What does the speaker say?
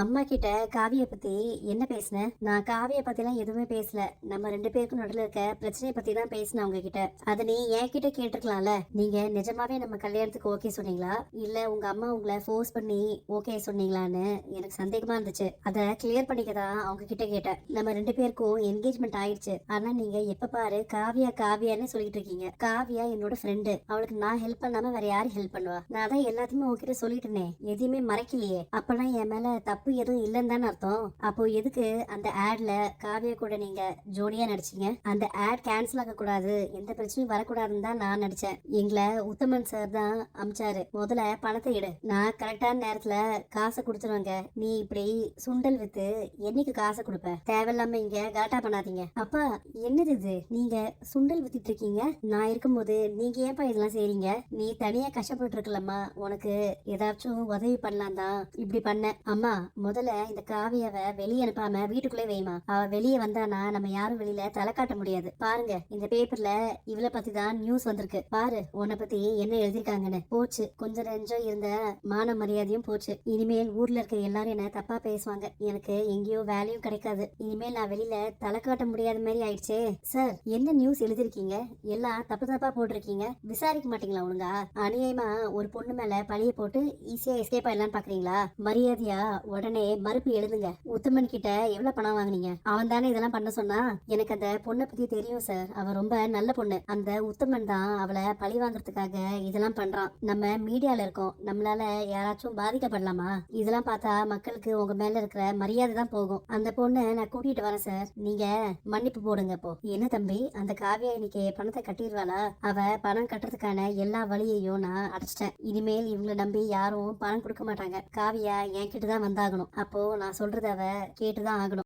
அம்மா கிட்ட காவிய பத்தி என்ன பேசினேன்? நான் காவிய பத்திலாம் எதுவுமே பேசல. நம்ம ரெண்டு பேருக்கும் நடுவில் இருக்க பிரச்சனையை பத்தி தான் பேசினேன் அவங்க கிட்ட. அதை நீ என்கிட்ட கேட்டிருக்கலாம்ல. நீங்க நிஜமாவே நம்ம கல்யாணத்துக்கு ஓகே சொன்னீங்களா, இல்ல உங்க அம்மா உங்களை ஃபோர்ஸ் பண்ணி ஓகே சொன்னீங்களான்னு எனக்கு சந்தேகமா இருந்துச்சு. அதை கிளியர் பண்ணிக்க தான் அவங்க கிட்ட கேட்டேன். நம்ம ரெண்டு பேருக்கும் என்கேஜ்மெண்ட் ஆயிடுச்சு. ஆனா நீங்க எப்ப பாரு காவியா காவியான்னு சொல்லிட்டு இருக்கீங்க. காவியா என்னோட ஃப்ரெண்டு. அவளுக்கு நான் ஹெல்ப் பண்ணாம வேற யாரு ஹெல்ப் பண்ணுவா? நான் தான் எல்லாத்தையுமே உங்ககிட்ட சொல்லிட்டேனே, எதையுமே மறைக்கலையே. அப்பெல்லாம் என் மேல தப்பு எதுவும் இல்லைன்னு தானே அர்த்தம். அப்போ எதுக்கு அந்த ஆட்ல காவியா கூட நீங்க ஜோடியா நடிச்சீங்க? அந்த ஆட் கேன்சல் ஆக கூடாது, எந்த பிரச்சனையும் வரக்கூடாதுன்னு தான் நான் நடிச்சேன். எங்களை உத்தமன் சார் தான் அமிச்சாரு. முதல்ல பணத்தை எடு, நான் கரெக்டான நேரத்துல காசை கொடுத்துருவாங்க. நீ இப்படி சுண்டல் வித்து என்னைக்கு காசை கொடுப்ப? தேவையில்லாம இங்க கலாட்டா பண்ணாதீங்க. அப்பா என்னது இது, நீங்க சுண்டல் வித்துட்டு இருக்கீங்க, நான் இருக்கும்போது நீங்க ஏன்பா இதெல்லாம் செய்றீங்க? நீ தனியா கஷ்டப்பட்டு இருக்கலம்மா, உனக்கு ஏதாச்சும் உதவி பண்ணலாம் தான் இப்படி பண்ண. அம்மா முதல்ல இந்த காவியாவை வெளியே அனுப்பாம வீட்டுக்குள்ளே வைமா. அவ வெளியே வந்தானா நம்ம யாரும் வெளியில தலை காட்ட முடியாது. பாருங்க, இந்த பேப்பர்ல இவளை பத்தி தான் நியூஸ் வந்திருக்கு. பாரு உன்னை பத்தி என்ன எழுதிருக்காங்கன்னு. போச்சு, கொஞ்சம் நெஞ்சம் இருந்த மான மரியாதையும் போச்சு. இனிமேல் ஊர்ல இருக்க எல்லாரும் என்ன தப்பா பேசுவாங்க. எனக்கு எங்கேயோ வேலையும் கிடைக்காது. இனிமேல் நான் வெளியில தலை காட்ட முடியாத மாதிரி ஆயிடுச்சே. சார் என்ன நியூஸ் எழுதிருக்கீங்க? எல்லாம் தப்பு தப்பா போட்டிருக்கீங்க. விசாரிக்க மாட்டீங்களா ஒழுங்கா? அநியாயமா ஒரு பொண்ணு மேல பழிய போட்டு ஈஸியா எஸ்கேப் ஆயிடலான்னு பாக்குறீங்களா? மரியாதையா உடனே மறுப்பு எழுதுங்க. உத்தமன் கிட்ட எவ்வளவு பணம் வாங்குனீங்க? அவன் தானே இதெல்லாம் பண்ண சொன்னா? எனக்கு அந்த பொண்ணை பத்தி தெரியும் சார். அவ ரொம்ப நல்ல பொண்ணு. அந்த உத்தமன் தான் அவளை பழி வாங்குறதுக்காக இதெல்லாம் பண்றான். நம்ம மீடியால இருக்கோம், நம்மளால யாராச்சும் பாதிக்கப்படலாமா? இதெல்லாம் பார்த்தா மக்களுக்கு உங்க மேல இருக்கிற மரியாதை தான் போகும். அந்த பொண்ணை நான் கூட்டிட்டு வரேன் சார், நீங்க மன்னிப்பு போடுங்க. இப்போ என்ன தம்பி, அந்த காவியா இன்னைக்கு பணத்தை கட்டிடுவாளா? அவ பணம் கட்டுறதுக்கான எல்லா வழியையும் நான் அடைச்சிட்டேன். இனிமேல் இவங்களை நம்பி யாரும் பணம் கொடுக்க மாட்டாங்க. காவியா என்கிட்ட தான் வந்தாகணும். அப்போ நான் சொல்றத அவ கேட்டுதான் ஆகணும்.